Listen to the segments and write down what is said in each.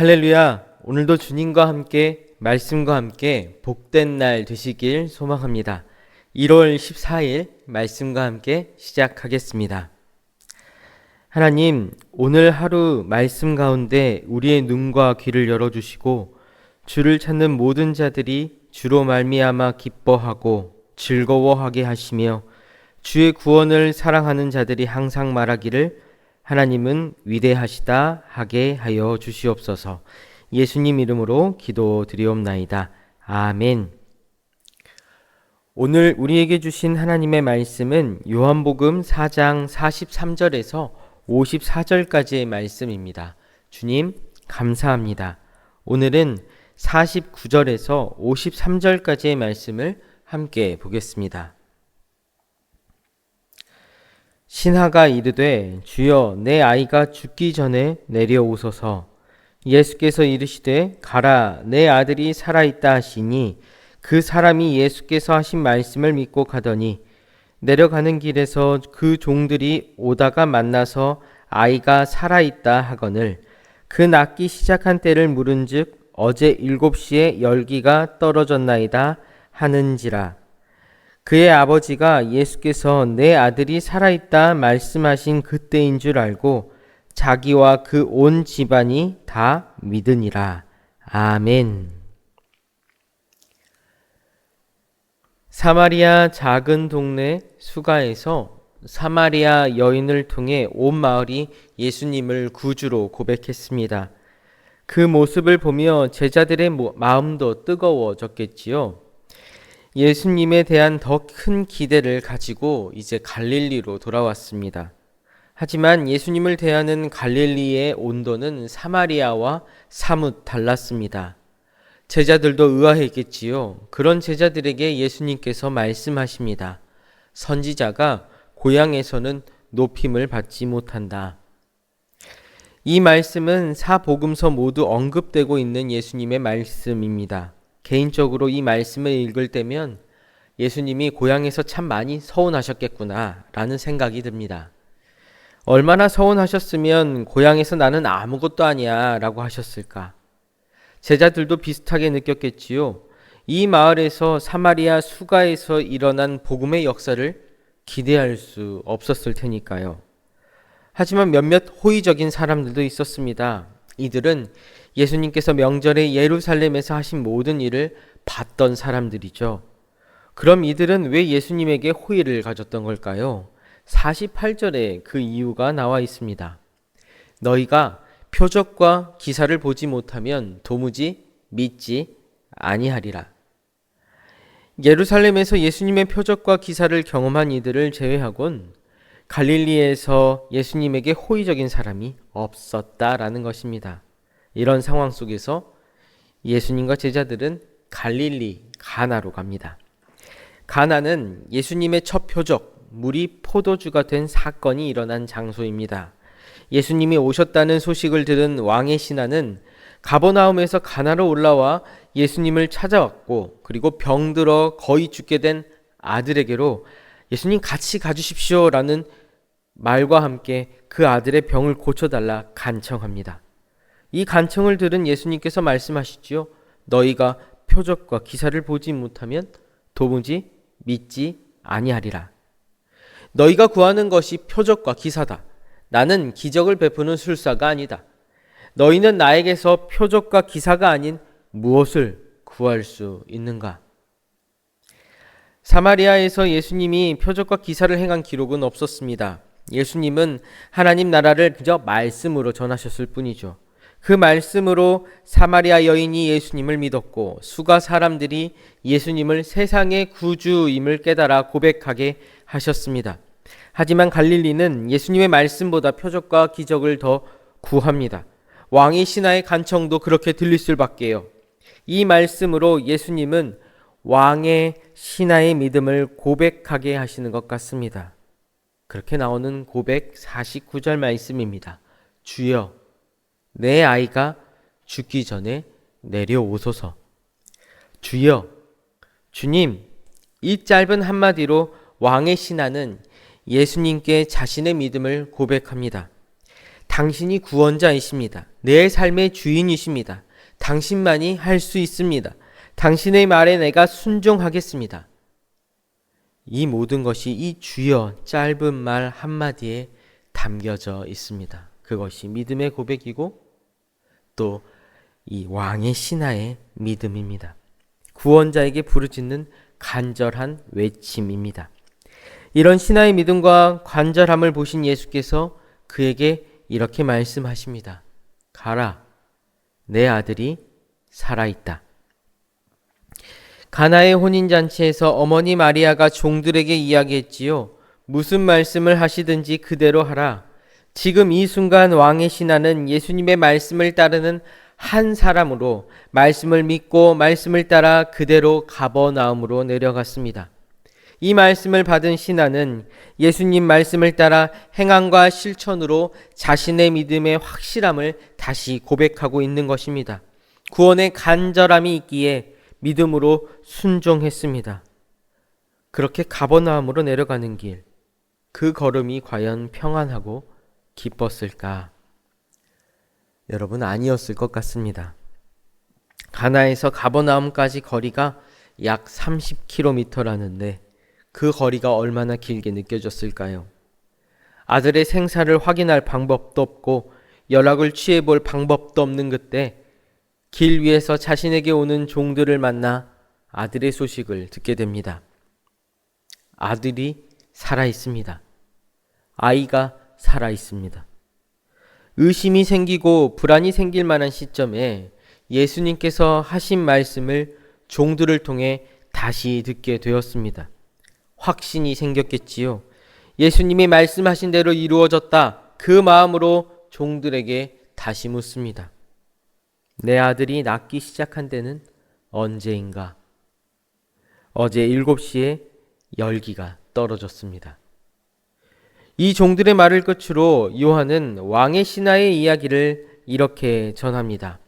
할렐루야! 오늘도 주님과 함께 말씀과 함께 복된 날 되시길 소망합니다. 1월 14일 말씀과 함께 시작하겠습니다. 하나님, 오늘 하루 말씀 가운데 우리의 눈과 귀를 열어주시고 주를 찾는 모든 자들이 주로 말미암아 기뻐하고 즐거워하게 하시며 주의 구원을 사랑하는 자들이 항상 말하기를 하나님은 위대하시다 하게 하여 주시옵소서. 예수님 이름으로 기도드리옵나이다. 아멘. 오늘 우리에게 주신 하나님의 말씀은 요한복음 4장 43절에서 54절까지의 말씀입니다. 주님 감사합니다. 오늘은 49절에서 53절까지의 말씀을 함께 보겠습니다. 신하가 이르되 주여 내 아이가 죽기 전에 내려오소서. 예수께서 이르시되 가라 내 아들이 살아있다 하시니 그 사람이 예수께서 하신 말씀을 믿고 가더니 내려가는 길에서 그 종들이 오다가 만나서 아이가 살아있다 하거늘 그 낫기 시작한 때를 물은즉 어제 7시에 열기가 떨어졌나이다 하는지라. 그의 아버지가 예수께서 내 아들이 살아있다 말씀하신 그때인 줄 알고 자기와 그 온 집안이 다 믿으니라. 아멘. 사마리아 작은 동네 수가에서 사마리아 여인을 통해 온 마을이 예수님을 구주로 고백했습니다. 그 모습을 보며 제자들의 마음도 뜨거워졌겠지요. 예수님에 대한 더 큰 기대를 가지고 이제 갈릴리로 돌아왔습니다. 하지만 예수님을 대하는 갈릴리의 온도는 사마리아와 사뭇 달랐습니다. 제자들도 의아했겠지요. 그런 제자들에게 예수님께서 말씀하십니다. 선지자가 고향에서는 높임을 받지 못한다. 이 말씀은 사복음서 모두 언급되고 있는 예수님의 말씀입니다. 개인적으로 이 말씀을 읽을 때면 예수님이 고향에서 참 많이 서운하셨겠구나 라는 생각이 듭니다. 얼마나 서운하셨으면 고향에서 나는 아무것도 아니야 라고 하셨을까? 제자들도 비슷하게 느꼈겠지요. 이 마을에서 사마리아 수가에서 일어난 복음의 역사를 기대할 수 없었을 테니까요. 하지만 몇몇 호의적인 사람들도 있었습니다. 이들은 예수님께서 명절에 예루살렘에서 하신 모든 일을 봤던 사람들이죠. 그럼 이들은 왜 예수님에게 호의를 가졌던 걸까요? 48절에 그 이유가 나와 있습니다. 너희가 표적과 기사를 보지 못하면 도무지 믿지 아니하리라. 예루살렘에서 예수님의 표적과 기사를 경험한 이들을 제외하곤 갈릴리에서 예수님에게 호의적인 사람이 없었다라는 것입니다. 이런 상황 속에서 예수님과 제자들은 갈릴리 가나로 갑니다. 가나는 예수님의 첫 표적, 물이 포도주가 된 사건이 일어난 장소입니다. 예수님이 오셨다는 소식을 들은 왕의 신하는 가버나움에서 가나로 올라와 예수님을 찾아왔고, 그리고 병들어 거의 죽게 된 아들에게로 예수님 같이 가주십시오 라는 말과 함께 그 아들의 병을 고쳐달라 간청합니다. 이 간청을 들은 예수님께서 말씀하시지요. 너희가 표적과 기사를 보지 못하면 도무지 믿지 아니하리라. 너희가 구하는 것이 표적과 기사다. 나는 기적을 베푸는 술사가 아니다. 너희는 나에게서 표적과 기사가 아닌 무엇을 구할 수 있는가? 사마리아에서 예수님이 표적과 기사를 행한 기록은 없었습니다. 예수님은 하나님 나라를 그저 말씀으로 전하셨을 뿐이죠. 그 말씀으로 사마리아 여인이 예수님을 믿었고 수가 사람들이 예수님을 세상의 구주임을 깨달아 고백하게 하셨습니다. 하지만 갈릴리는 예수님의 말씀보다 표적과 기적을 더 구합니다. 왕의 신하의 간청도 그렇게 들릴 수밖에요. 이 말씀으로 예수님은 왕의 신하의 믿음을 고백하게 하시는 것 같습니다. 그렇게 나오는 고백 49절 말씀입니다. 주여 내 아이가 죽기 전에 내려오소서. 주여, 주님, 이 짧은 한마디로 왕의 신하는 예수님께 자신의 믿음을 고백합니다. 당신이 구원자이십니다. 내 삶의 주인이십니다. 당신만이 할 수 있습니다. 당신의 말에 내가 순종하겠습니다. 이 모든 것이 이 주여 짧은 말 한마디에 담겨져 있습니다. 그것이 믿음의 고백이고 또 이 왕의 신하의 믿음입니다. 구원자에게 부르짖는 간절한 외침입니다. 이런 신하의 믿음과 간절함을 보신 예수께서 그에게 이렇게 말씀하십니다. 가라, 내 아들이 살아있다. 가나의 혼인잔치에서 어머니 마리아가 종들에게 이야기했지요. 무슨 말씀을 하시든지 그대로 하라. 지금 이 순간 왕의 신하는 예수님의 말씀을 따르는 한 사람으로 말씀을 믿고 말씀을 따라 그대로 가버나움으로 내려갔습니다. 이 말씀을 받은 신하는 예수님 말씀을 따라 행함과 실천으로 자신의 믿음의 확실함을 다시 고백하고 있는 것입니다. 구원의 간절함이 있기에 믿음으로 순종했습니다. 그렇게 가버나움으로 내려가는 길, 그 걸음이 과연 평안하고 기뻤을까? 여러분, 아니었을 것 같습니다. 가나에서 가버나움까지 거리가 약 30km라는데 그 거리가 얼마나 길게 느껴졌을까요? 아들의 생사를 확인할 방법도 없고 연락을 취해볼 방법도 없는 그때 길 위에서 자신에게 오는 종들을 만나 아들의 소식을 듣게 됩니다. 아들이 살아 있습니다. 아이가 살아 있습니다. 의심이 생기고 불안이 생길 만한 시점에 예수님께서 하신 말씀을 종들을 통해 다시 듣게 되었습니다. 확신이 생겼겠지요. 예수님이 말씀하신 대로 이루어졌다. 그 마음으로 종들에게 다시 묻습니다. 내 아들이 낫기 시작한 데는 언제인가? 어제 7시에 열기가 떨어졌습니다. 이 종들의 말을 끝으로 요한은 왕의 신하의 이야기를 이렇게 전합니다.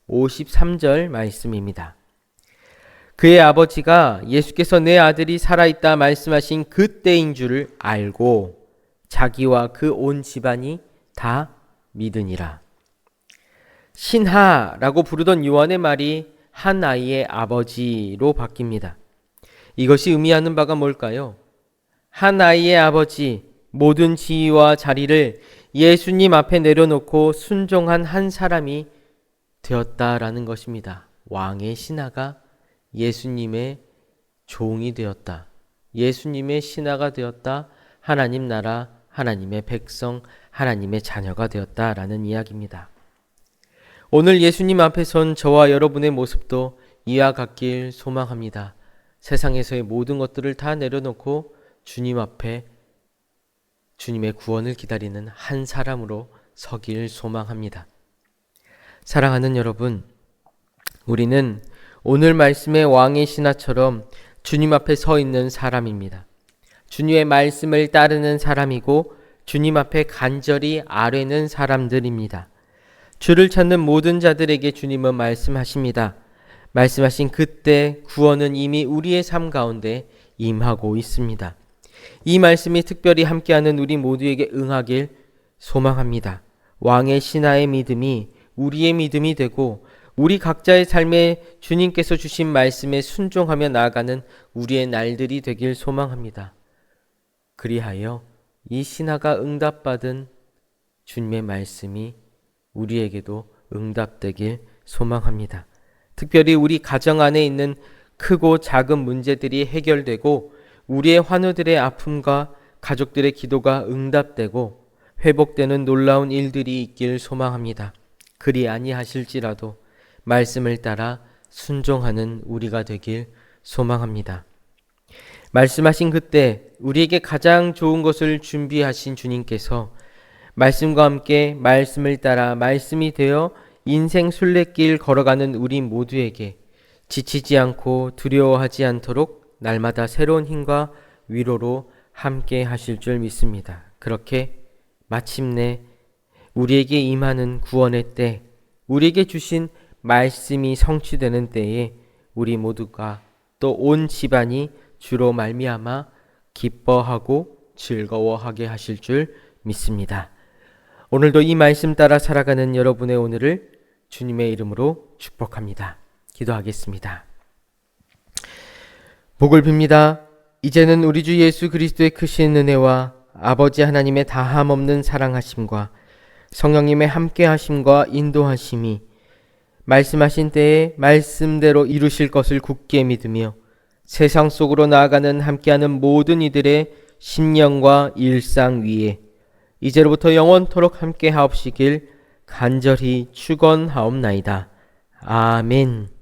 53절 말씀입니다. 그의 아버지가 예수께서 내 아들이 살아있다 말씀하신 그때인 줄을 알고 자기와 그 온 집안이 다 믿으니라. 신하라고 부르던 요한의 말이 한 아이의 아버지로 바뀝니다. 이것이 의미하는 바가 뭘까요? 한 아이의 아버지, 모든 지위와 자리를 예수님 앞에 내려놓고 순종한 한 사람이 되었다라는 것입니다. 왕의 신하가 예수님의 종이 되었다. 예수님의 신하가 되었다. 하나님 나라, 하나님의 백성, 하나님의 자녀가 되었다라는 이야기입니다. 오늘 예수님 앞에 선 저와 여러분의 모습도 이와 같길 소망합니다. 세상에서의 모든 것들을 다 내려놓고 주님 앞에 주님의 구원을 기다리는 한 사람으로 서길 소망합니다. 사랑하는 여러분, 우리는 오늘 말씀의 왕의 신하처럼 주님 앞에 서 있는 사람입니다. 주님의 말씀을 따르는 사람이고 주님 앞에 간절히 아뢰는 사람들입니다. 주를 찾는 모든 자들에게 주님은 말씀하십니다. 말씀하신 그때 구원은 이미 우리의 삶 가운데 임하고 있습니다. 이 말씀이 특별히 함께하는 우리 모두에게 응하길 소망합니다. 왕의 신하의 믿음이 우리의 믿음이 되고 우리 각자의 삶에 주님께서 주신 말씀에 순종하며 나아가는 우리의 날들이 되길 소망합니다. 그리하여 이 신하가 응답받은 주님의 말씀이 우리에게도 응답되길 소망합니다. 특별히 우리 가정 안에 있는 크고 작은 문제들이 해결되고 우리의 환우들의 아픔과 가족들의 기도가 응답되고 회복되는 놀라운 일들이 있길 소망합니다. 그리 아니하실지라도 말씀을 따라 순종하는 우리가 되길 소망합니다. 말씀하신 그때 우리에게 가장 좋은 것을 준비하신 주님께서 말씀과 함께 말씀을 따라 말씀이 되어 인생 순례길 걸어가는 우리 모두에게 지치지 않고 두려워하지 않도록 날마다 새로운 힘과 위로로 함께 하실 줄 믿습니다. 그렇게 마침내 우리에게 임하는 구원의 때, 우리에게 주신 말씀이 성취되는 때에 우리 모두가 또 온 집안이 주로 말미암아 기뻐하고 즐거워하게 하실 줄 믿습니다. 오늘도 이 말씀 따라 살아가는 여러분의 오늘을 주님의 이름으로 축복합니다. 기도하겠습니다. 복을 빕니다. 이제는 우리 주 예수 그리스도의 크신 은혜와 아버지 하나님의 다함없는 사랑하심과 성령님의 함께하심과 인도하심이 말씀하신 때에 말씀대로 이루실 것을 굳게 믿으며 세상 속으로 나아가는 함께하는 모든 이들의 심령과 일상 위에 이제로부터 영원토록 함께하옵시길 간절히 축원하옵나이다. 아멘.